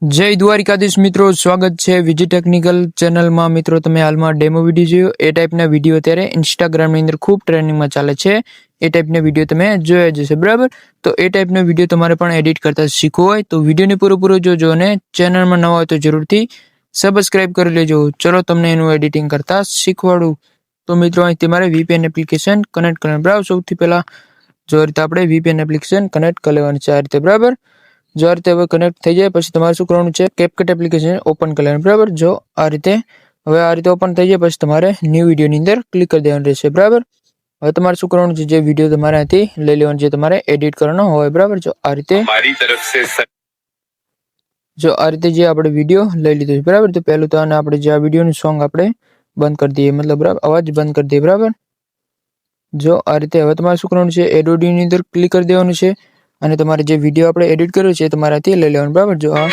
જય દ્વારિકાધીશ મિત્રો, સ્વાગત છે વિજી ટેકનિકલ ચેનલમાં। મિત્રો તમે હાલમાં ડેમો વિડીયો જોયો, એ ટાઈપના વિડીયો અત્યારે ઇન્સ્ટાગ્રામની અંદર ખૂબ ટ્રેન્ડિંગમાં ચાલે છે। એ ટાઈપના વિડીયો તમે જોયા જશે, બરાબર। તો એ ટાઈપનો વિડીયો તમારે પણ એડિટ કરતા શીખવું હોય તો વિડીયોને પૂરો જોજો અને ચેનલમાં નવા હોય તો જરૂરથી સબસ્ક્રાઇબ કરી લેજો। ચલો તમને એનું એડિટિંગ કરતા શીખવાડું। તો મિત્રો અહીં તમારે VPN એપ્લિકેશન કનેક્ટ કરવાનું, બરાબર। સૌથી પહેલાં જો આ રીતે આપણે VPN એપ્લિકેશન કનેક્ટ કરી લેવાની છે, આ રીતે, બરાબર। જો આ રીતે હવે કનેક્ટ થઈ જાય પછી તમારે શું કરવાનું છે, કેપકટ એપ્લિકેશન ઓપન કરી લેવાનું, બરાબર। જો આ રીતે હવે આ રીતે ઓપન થઈ જાય પછી તમારે ન્યૂ વિડીયોની અંદર ક્લિક કરી દેવાનું રહેશે, બરાબર। હવે તમારે શું કરવાનું છે, જે વિડીયો તમારે અહીંથી લઈ લેવાનો, જે તમારે એડિટ કરવાનો હોય, બરાબર। જો આ રીતે જે આપણે વિડીયો લઈ લીધો છે, બરાબર। તો પહેલું તો આને આપણે જે આ વિડીયોનું સોંગ આપણે બંધ કરી દઈએ, મતલબ બરાબર અવાજ બંધ કરી દઈએ, બરાબર। જો આ રીતે હવે તમારે શું કરવાનું છે, એડ ઓડિયોની અંદર ક્લિક કરી દેવાનું છે અને તમારે જે વિડીયો આપણે એડિટ કર્યો છે તમારાથી લઈ લેવાનું, બરાબર। જો આ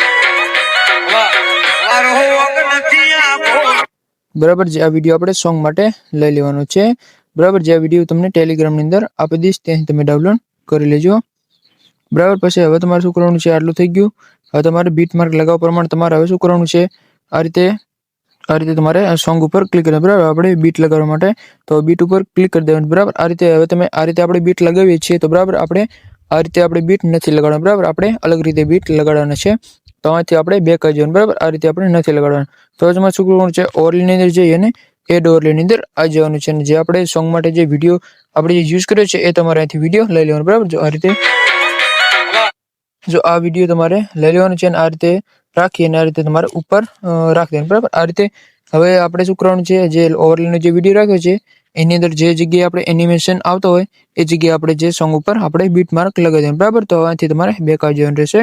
બરાબર જે આ વિડીયો આપણે સોંગ માટે લઈ લેવાનો છે, બરાબર। જે આ વિડીયો તમને ટેલિગ્રામની અંદર આપી દઈશ, ત્યાંથી તમે ડાઉનલોડ કરી લેજો, બરાબર। પછી હવે તમારે શું કરવાનું છે, આટલું થઈ ગયું। હવે તમારે બીટ માર્ક લગાવવા પ્રમાણે તમારે હવે શું કરવાનું છે, આ રીતે તમારે સોંગ ઉપર ક્લિક કરવાનું, બરાબર। આપણે બીટ લગાવવા માટે તો બીટ ઉપર ક્લિક કરી દેવાનું, બરાબર। આ રીતે હવે તમે આ રીતે આપણે બીટ લગાવીએ છીએ તો બરાબર આપણે આ રીતે આપણે બીટ નથી લગાડવાનું, બરાબર। આપણે અલગ રીતે બીટ લગાડવાના છે, તો અહીંથી આપણે બેક આવી જવાનું, બરાબર। આ રીતે આપણે નથી લગાડવાનું। તો તમારે શું કરવાનું છે, ઓવરલેની અંદર જઈએ અને એડ ઓવરલેની અંદર આવી જવાનું છે અને જે આપણે સોંગ માટે જે વિડીયો આપણે જે યુઝ કર્યો છે એ તમારે અહીંથી વિડીયો લઈ લેવાનો, બરાબર। જો આ રીતે જો આ વિડીયો તમારે લઈ લેવાનો છે અને આ રીતે રાખી અને આ રીતે તમારે ઉપર રાખી દેવાનું, બરાબર। આ રીતે હવે આપણે શું કરવાનું છે, જે ઓવરલેનો જે વિડીયો રાખ્યો છે એની અંદર જે જગ્યાએ આપણે એનિમેશન આવતો હોય એ જગ્યાએ આપણે જે સોંગ ઉપર આપણે બીટ માર્ક લગાવી દેવાનું, બરાબર। તો અહીંથી તમારે બેક આવી જવાનું રહેશે,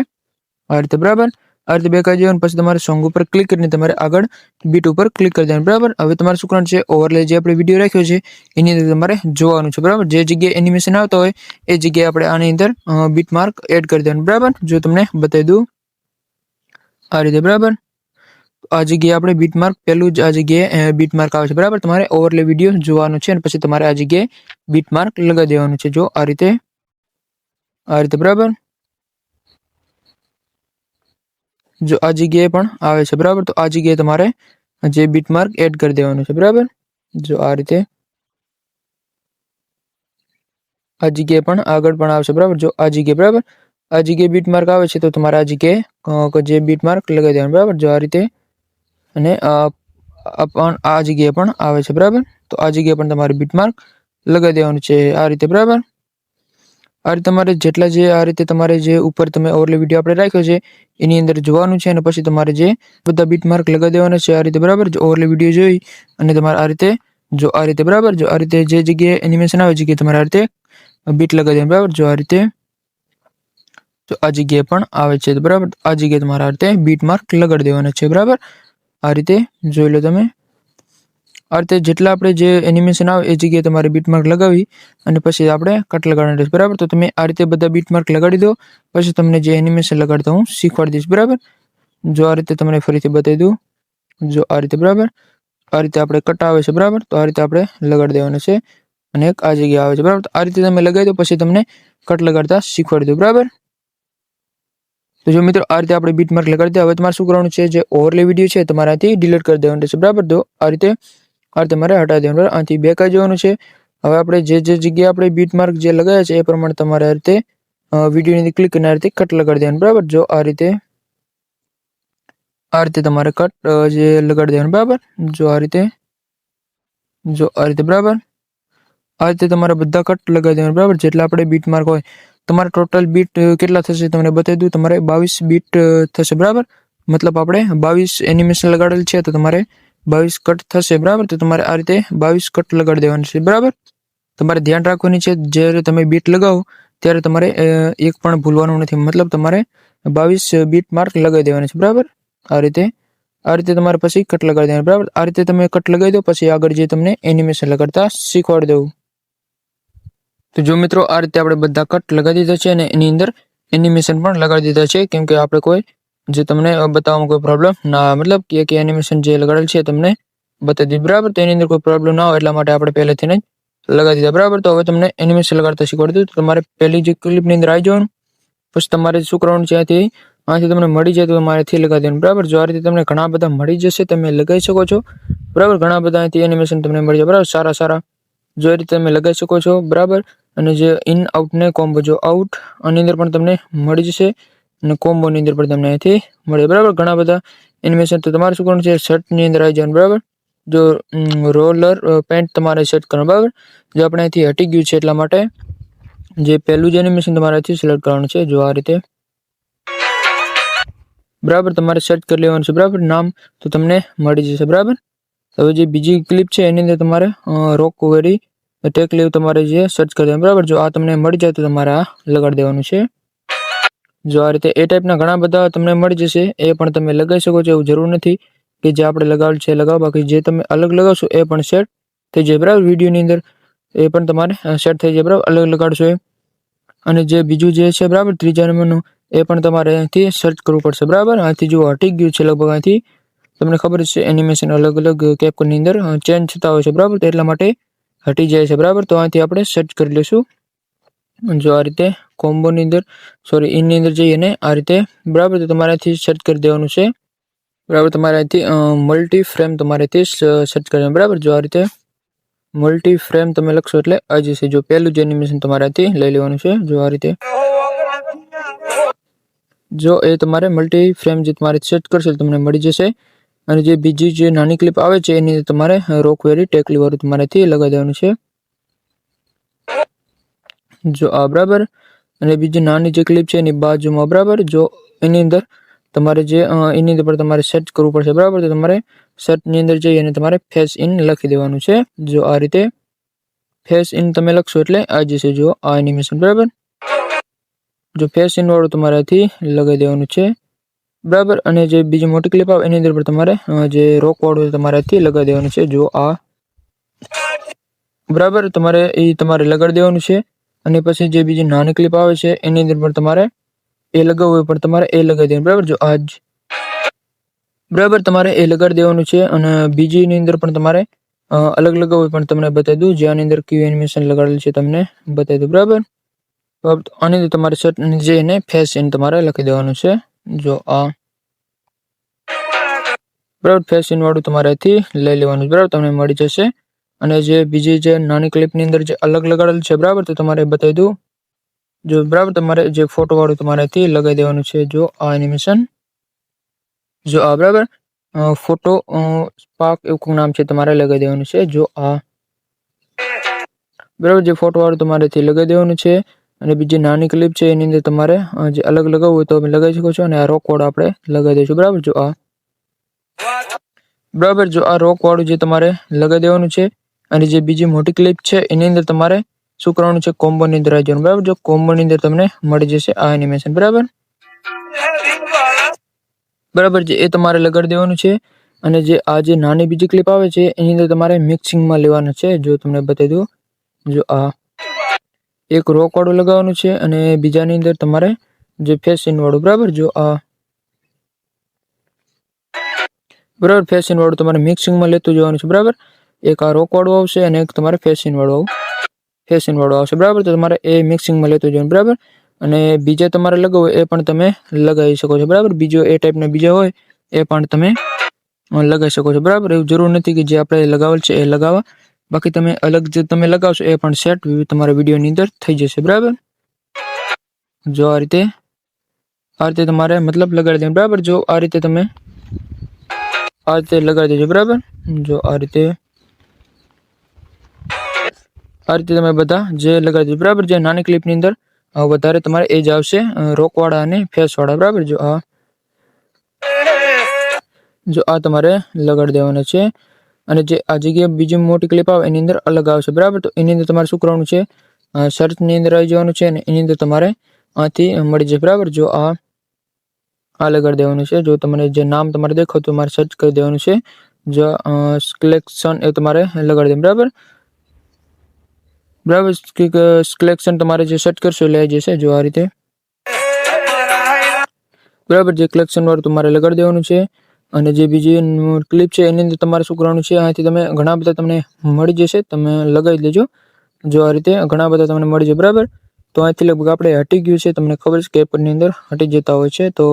આ રીતે, બરાબર। આ રીતે બેક આવી જવાનું પછી તમારે સોંગ ઉપર ક્લિક કરીને તમારે આગળ બીટ ઉપર ક્લિક કરી દેવાનું, બરાબર। હવે તમારે શું કરવાનું છે, ઓવરલે જે આપણે વિડીયો રાખ્યો છે એની અંદર તમારે જોવાનું છે, બરાબર। જે જગ્યાએ એનિમેશન આવતો હોય એ જગ્યાએ આપણે આની અંદર બીટ માર્ક એડ કરી દેવાનું, બરાબર। જો તમને બતાવી દઉં આ રીતે, બરાબર। આ જગ્યાએ આપણે બીટ માર્ક પહેલું જ આ જગ્યાએ બીટ માર્ક આવે છે, બરાબર। તમારે ઓવરલે વિડીયો જોવાનું છે અને પછી તમારે આ જગ્યાએ બીટ માર્ક લગાવી દેવાનું છે, જો આ રીતે, બરાબર। જો આ જગ્યાએ પણ આવે છે, બરાબર। તો આ જગ્યાએ તમારે જે બીટ માર્ક એડ કરી દેવાનું છે, બરાબર। જો આ રીતે આ જગ્યાએ પણ આગળ પણ આવશે, બરાબર। જો આ જગ્યાએ, બરાબર, આ જગ્યાએ બીટ માર્ક આવે છે તો તમારે આ જગ્યાએ જે બીટ માર્ક લગાવી દેવાનું, બરાબર। જો આ રીતે અને આ જગ્યાએ પણ આવે છે, બરાબર। તો આ જગ્યાએ પણ તમારે બીટ માર્ક લગાવી દેવાનું છે, આ રીતે, બરાબર। આ રીતે તમારે જેટલા જે આ રીતે તમારે જે ઉપર તમે ઓવરલે વિડીયો આપણે રાખ્યો છે એની અંદર જોવાનું છે અને પછી તમારે જે બધા બીટ માર્ક લગાવી દેવાના છે, આ રીતે, બરાબર। જો ઓવરલે વિડીયો જોઈ અને તમારે આ રીતે જો આ રીતે, બરાબર। જો આ રીતે જે જગ્યાએ એનિમેશન આવે જગ્યાએ તમારે આ રીતે બીટ લગાવી દેવાનું, બરાબર। જો આ રીતે જો આ જગ્યાએ પણ આવે છે, બરાબર। આ જગ્યાએ તમારે આ રીતે બીટ માર્ક લગાડી દેવાના છે, બરાબર। આ રીતે જોઈ લો તમે, આ રીતે જેટલા આપણે જે એનિમેશન આવે એ જગ્યાએ તમારે બીટ માર્ક લગાવી અને પછી આપણે કટ લગાડવાનું રહેશે, બરાબર। તો તમે આ રીતે બધા બીટ માર્ક લગાડી દો પછી તમને જે એનિમેશન લગાડતા હું શીખવાડી દઈશ, બરાબર। જો આ રીતે તમને ફરીથી બતાવી દઉં, જો આ રીતે, બરાબર। આ રીતે આપણે કટ આવે છે, બરાબર। તો આ રીતે આપણે લગાડી દેવાનું છે અને એક આ જગ્યાએ આવે છે, બરાબર। તો આ રીતે તમે લગાવી દો પછી તમને કટ લગાડતા શીખવાડી દો, બરાબર। તો જો મિત્રો આ રીતે આપણે બીટ માર્ક લગાડી દે, હવે તમારે શું કરવાનું છે, જે ઓવરલે વિડીયો છે તમારે આથી ડિલીટ કરી દેવાનું રહેશે, બરાબર। તો આ રીતે તમારે હટાવી દેવાનું, બરાબર। આથી બેક આવી જવાનું છે। હવે આપણે જે જગ્યાએ આપણે બીટ માર્ક જે લગાવ્યા છે એ પ્રમાણે તમારે આ રીતે વિડીયોની ક્લિક કરીને આ રીતે કટ લગાડી દેવાનું, બરાબર। જો આ રીતે તમારે કટ જે લગાડી દેવાનું, બરાબર। જો આ રીતે બરાબર। આ રીતે તમારે બધા કટ લગાવી દેવાનું, બરાબર। જેટલા આપણે બીટ માર્ક હોય તમારે ટોટલ બીટ કેટલા થશે તમને બતાવી દઉં, તમારે 22 બીટ થશે, બરાબર। મતલબ આપણે 22 એનિમેશન લગાડેલ છે તો તમારે 22 કટ થશે, બરાબર। તો તમારે આ રીતે 22 કટ લગાડી દેવાનું છે, બરાબર। તમારે ધ્યાન રાખવાની છે જ્યારે તમે બીટ લગાવો ત્યારે તમારે એક પણ ભૂલવાનું નથી, મતલબ તમારે 22 બીટ માર્ક લગાવી દેવાની છે, બરાબર। આ રીતે તમારે પછી કટ લગાડી દેવાનું, બરાબર। આ રીતે તમે કટ લગાવી દો પછી આગળ જે તમને એનિમેશન લગાડતા શીખવાડી દઉં। તો જો મિત્રો આ રીતે આપણે બધા કટ લગાવી દીધા છે અને એની અંદર એનિમેશન પણ લગાડી દીધા છે, કેમ કે આપણે કોઈ જે તમને બતાવવામાં કોઈ પ્રોબ્લેમ ના, મતલબ કે એનિમેશન જે લગાડેલ છે તમને બતાવી દીધું, બરાબર। તો એની અંદર કોઈ પ્રોબ્લેમ ના હોય એટલા માટે આપણે પહેલેથી જ લગાવી દીધા, બરાબર। તો હવે તમને એનિમેશન લગાડતા શીખવાડી દઉં। તો તમારે પહેલી જે ક્લિપની અંદર આવી જવાનું, પછી તમારે શું કરવાનું છે, અહીંથી આથી તમને મળી જાય તો તમારેથી લગાવી દેવાનું બરાબર. જો આ રીતે તમને ઘણા બધા મળી જશે તમે લગાવી શકો છો બરાબર. ઘણા બધા અહીંથી એનિમેશન તમને મળી જાય બરાબર, સારા સારા જો એ રીતે તમે લગાવી શકો છો બરાબર. અને જે ઇન આઉટ ને કોમ્બો, જો આઉટ આની અંદર પણ તમને મળી જશે અને કોમ્બોની અંદર પણ તમને અહીંથી મળે બરાબર. ઘણા બધા એનિમેશન તો તમારે શું કરવાનું છે, શર્ટની અંદર આવી જવાનું બરાબર. જો રોલર પેન્ટ તમારે સેટ કરવાનું બરાબર. જો આપણે અહીંથી હટી ગયું છે એટલા માટે જે પહેલું જ એનિમેશન તમારે અહીંથી સિલેક્ટ કરવાનું છે. જો આ રીતે બરાબર તમારે સેટ કરી લેવાનું છે બરાબર નામ, તો તમને મળી જશે બરાબર. હવે જે બીજી ક્લિપ છે એની અંદર તમારે રોક વેરી ટેક લીવ તમારે જે સર્ચ કરી દેવાનું બરાબર. જો આ તમને મળી જાય તો તમારે આ લગાડી દેવાનું છે. જો આ રીતે એ ટાઈપના ઘણા બધા તમને મળી જશે, એ પણ તમે લગાવી શકો છો. એવું જરૂર નથી કે જે આપણે લગાવેલ છે લગાવો, બાકી જે તમે અલગ લગાવશો એ પણ સેટ થઈ જાય બરાબર. વિડીયોની અંદર એ પણ તમારે સેટ થઈ જાય બરાબર, અલગ લગાડશો એ. અને જે બીજું જે છે બરાબર ત્રીજા નંબરનું, એ પણ તમારે અહીંથી સર્ચ કરવું પડશે બરાબર. અહીંથી જો હટી ગયું છે લગભગ અહીંથી તમને ખબર છે એનિમેશન અલગ અલગ કેપ્કનની અંદર ચેન્જ થતા હોય છે બરાબર, તો એટલા માટે હટી જાય છે બરાબર. તો અહીંથી આપણે સર્ચ કરી લઈશું. જો આ રીતે કોમ્બોની અંદર ઇનની અંદર જઈએ ને આ રીતે બરાબર, તો તમારે અહીંથી સર્ચ કરી દેવાનું છે બરાબર. તમારે અહીંથી મલ્ટી ફ્રેમ તમારે અહીંથી સર્ચ કરી બરાબર. જો આ રીતે મલ્ટી ફ્રેમ તમે લખશો એટલે આ જશે. જો પહેલું જ એનિમેશન તમારે અહીંથી લઈ લેવાનું છે. જો આ રીતે જો એ તમારે મલ્ટી ફ્રેમ જે તમારે સેટ કરશો તમને મળી જશે. અને જે બીજી જે નાની ક્લિપ આવે છે એની તમારે રોક વેરી ટેકલી વાળું તમારેથી લગાવી દેવાનું છે. જો આ બરાબર. અને બીજી નાની જે ક્લિપ છે એની બાજુમાં બરાબર, જો એની અંદર તમારે જે એની અંદર પણ તમારે સેટ કરવું પડશે બરાબર. તો તમારે સેટની અંદર જઈ અને તમારે ફેસ ઇન લખી દેવાનું છે. જો આ રીતે ફેસ ઇન તમે લખશો એટલે આ જશે. જો આ એનિમેશન બરાબર. જો ફેસ ઇન વાળું તમારાથી લગાવી દેવાનું છે બરાબર. અને જે બીજી મોટી ક્લિપ આવે એની અંદર પણ તમારે જે રોક વાળું તમારાથી લગાવી દેવાનું છે. જો આ બરાબર તમારે એ તમારે લગાડી દેવાનું છે. અને પછી જે બીજી નાની ક્લિપ આવે છે એની અંદર પણ તમારે એ લગાવવું હોય પણ તમારે એ લગાવી દેવાનું બરાબર. જો આજ બરાબર તમારે એ લગાડી દેવાનું છે. અને બીજીની અંદર પણ તમારે અલગ લગાવવું હોય પણ તમને બતાવી દઉં. જે આની અંદર કયું એનિમેશન લગાડેલું છે તમને બતાવી દઉં બરાબર. આની અંદર તમારે સેટ જઈને ફેસ ઇન તમારે લખી દેવાનું છે. જો આ બરાબર ફેસ ઇન વાળું તમારેથી લઈ લેવાનું બરાબર, તમને મળી જશે. અને જે બીજી જે નાની ક્લિપની અંદર જે અલગ લગાડેલું છે બરાબર, તો તમારે બતાવી દઉં. જો બરાબર તમારે જે ફોટો વાળું તમારેથી લગાવી દેવાનું છે. જો આ એનિમેશન, જો આ બરાબર ફોટો સ્પાર્ક એવું નામ છે તમારે લગાવી દેવાનું છે. જો આ બરાબર જે ફોટો વાળું તમારેથી લગાવી દેવાનું છે. અને બીજી નાની ક્લિપ છે એની અંદર તમારે જે અલગ લગાવવું હોય તો તમે લગાવી શકો છો. અને આ રોક વાળું આપણે લગાવી દઈશું બરાબર. જો આ બરાબર, જો આ રોક વાળું જે તમારે લગાવી દેવાનું છે. અને જે બીજી મોટી ક્લિપ છે એની અંદર તમારે શું કરવાનું છે, કોમ્બોની અંદર આવી જવાનું બરાબર. જો કોમ્બોની અંદર તમને મળી જશે આ એનિમેશન બરાબર. બરાબર જે એ તમારે લગાડી દેવાનું છે. અને જે આ જે નાની બીજી ક્લિપ આવે છે એની અંદર તમારે મિક્સિંગમાં લેવાનું છે. જો તમને બતાવી દઉં. જો આ એક રોક વાળું લગાવવાનું છે અને બીજાની અંદર તમારે જે ફેસ ઇન વાળું બરાબર. જો આ બરાબર ફેસ ઇન વાળું તમારે મિક્સિંગમાં લેતું જવાનું છે બરાબર. એક આ રોક વાળું આવશે અને એક તમારે ફેસ ઇન વાળું આવશે બરાબર. તો તમારે એ મિક્સિંગમાં લેતું જવાનું બરાબર. અને બીજા તમારે લગાવવું એ પણ તમે લગાવી શકો છો બરાબર. બીજો એ ટાઈપના બીજા હોય એ પણ તમે લગાવી શકો છો બરાબર. એવું જરૂર નથી કે જે આપણે લગાવેલ છે એ લગાવવા, બાકી તમે અલગ જે તમે લગાવશો એ પણ સેટ તમારા વિડીયોની અંદર થઈ જશે બરાબર. જો આ રીતે તમારે મતલબ લગાડી દેવાનું બરાબર. જો આ રીતે તમે આ રીતે લગાડી દેજો બરાબર. જો આ રીતે તમે બધા જે લગાડી દેજો બરાબર. જે નાની ક્લિપની અંદર વધારે તમારે એજ આવશે રોકવાળા અને ફેસવાળા બરાબર. જો આ તમારે લગાડી દેવાના છે. અને જે આ જગ્યાએ બીજી મોટી ક્લિપ આવે એની અંદર અલગ આવશે બરાબર. તો એની અંદર તમારે શું કરવાનું છે, સર્ચની અંદર આવી જવાનું છે. અને એની અંદર તમારે આથી મળી જશે બરાબર. જો આ લગાડી દેવાનું છે. જો તમને જે નામ તમારે દેખાતું તમારે સર્ચ કરી દેવાનું છે. જો સિલેક્શન એ તમારે લગાડી દેવાનું બરાબર. સિલેક્શન તમારે જે સેટ કરશો એટલે આવી જશે. જો આ રીતે બરાબર જે કલેક્શન વાળું તમારે લગાડી દેવાનું છે. અને જે બીજી ક્લિપ છે એની અંદર તમારે શું કરવાનું છે, અહીંથી તમે ઘણા બધા તમને મળી જશે, તમે લગાવી લેજો. જો આ રીતે ઘણા બધા તમને મળી જાય બરાબર. તો અહીંથી લગભગ આપણે હટી ગયું છે, તમને ખબર છે કે પેપરની અંદર હટી જતા હોય છે. તો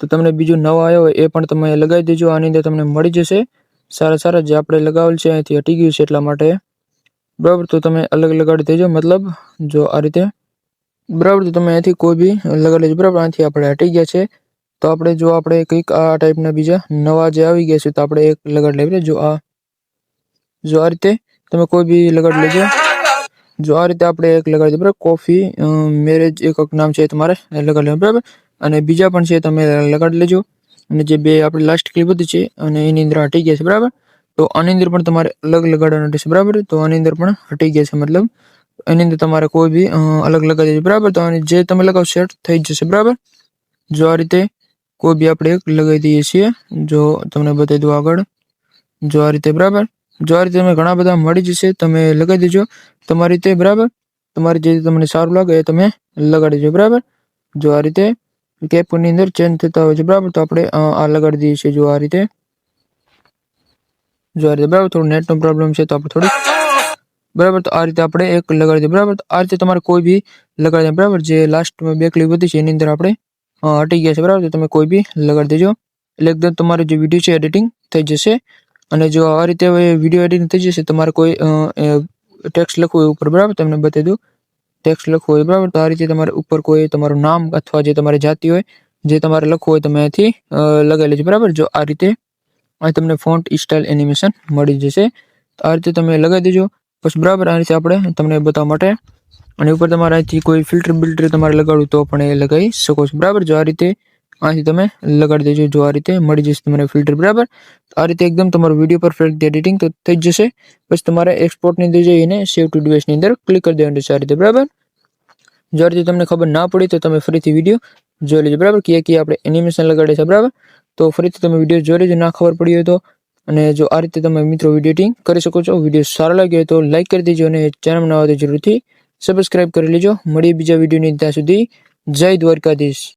તો તમને બીજું નવા આવ્યો હોય એ પણ તમે લગાવી દેજો. આની અંદર તમને મળી જશે સારા જે આપણે લગાવેલ છે અહીંથી હટી ગયું છે એટલા માટે, બરાબર. તો તમે અલગ લગાડી દેજો, મતલબ જો આ રીતે, બરાબર. તો તમે અહીંથી કોઈ બી લગાડી લેજો, બરાબર. અહીંથી આપણે હટી ગયા છે તો આપણે જો આપણે કંઈક આ ટાઈપના બીજા નવા જે આવી ગયા છે તો આપણે એક લગાડી લઈએ. જો આ રીતે તમે કોઈ બી લગાડી લેજો. જો આ રીતે આપણે એક લગાડી દો, બરાબર. કોફી મેરેજ એક નામ છે તમારે લગાડી લેવું, બરાબર. અને બીજા પણ છે તમે લગાડી લેજો. અને જે બે આપણે લાસ્ટ ક્લિપ હતી છે અને એની અંદર હટી ગયા છે, બરાબર. તો આની અંદર પણ તમારે અલગ લગાડવાનું રહેશે, બરાબર. તો આની અંદર પણ હટી ગયા છે, મતલબ એની અંદર તમારે કોઈ બી અલગ લગાડી દેજો, બરાબર. તો જે તમે લગાવો સેટ થઈ જશે, બરાબર. જો આ રીતે કોઈ બી આપણે એક લગાવી દઈએ છીએ. જો તમને બતાવી દઉં આગળ, જો આ રીતે, બરાબર. જો આ રીતે તમે ઘણા બધા મળી જશે, તમે લગાવી દેજો તમારી રીતે, બરાબર. તમારે જે તમને સારું લાગે એ તમે લગાડી દેજો, બરાબર. જો આ રીતે કેપની અંદર ચેન્જ થતા હોય છે, બરાબર. તો આપણે આ લગાડી દઈએ છીએ. જો આ રીતે, બરાબર. થોડું નેટનો પ્રોબ્લેમ છે તો આપણે થોડું, બરાબર. તો આ રીતે આપણે એક લગાડી દઈએ, બરાબર. તો આ રીતે તમારે કોઈ બી લગાડી દે, બરાબર. જે લાસ્ટમાં બે ક્લિપ હતી છે એની અંદર આપણે હટી ગયા છે, બરાબર. તો તમે કોઈ બી લગાડી દેજો એટલે એકદમ તમારો જે વિડીયો છે એડિટિંગ થઈ જશે. અને જો આ રીતે વિડીયો એડિટિંગ થઈ જશે, તમારે કોઈ ટેક્સ્ટ લખવું હોય ઉપર, બરાબર. તમને બતાવી દઉં, ટેક્સ્ટ લખવું હોય, બરાબર. તો આ રીતે તમારે ઉપર કોઈ તમારું નામ અથવા જે તમારે જાતિ હોય જે તમારે લખવું હોય તમે અહીંથી લગાવી લેજો, બરાબર. જો આ રીતે અહીં તમને ફોન્ટ સ્ટાઇલ એનિમેશન મળી જશે. આ રીતે તમે લગાવી દેજો બસ, બરાબર. આ રીતે આપણે તમને બતાવવા માટે. અને ઉપર તમારે અહીંથી કોઈ ફિલ્ટર તમારે લગાડવું તો પણ એ લગાવી શકો છો, બરાબર. જો આ રીતે અહીંથી તમે લગાડી દેજો. જો આ રીતે મળી જશે તમને ફિલ્ટર, બરાબર. આ રીતે એકદમ તમારો વિડીયો પરફેક્ટ એડિટિંગ તો થઈ જશે. બસ તમારે એક્સપોર્ટની અંદર જઈને સેવ ટુ ડિવાઇસની અંદર ક્લિક કરી દેવાનું છે આ રીતે, બરાબર. જો આ રીતે તમને ખબર ના પડી તો તમે ફરીથી વિડીયો જોઈ લેજો, બરાબર. કે આપણે એનિમેશન લગાડે છે, બરાબર. તો ફરીથી તમે વિડીયો જોઈ લેજો ના ખબર પડી હોય તો. અને જો આ રીતે તમે મિત્રો વિડીયો એડિટિંગ કરી શકો છો. વિડીયો સારો લાગ્યો હોય તો લાઈક કરી દેજો અને ચેનલ નવા હોય તો જરૂરથી સબસ્ક્રાઇબ કરી લેજો. મળીએ બીજા વિડીયોની, ત્યાં સુધી જય દ્વારકાધીશ.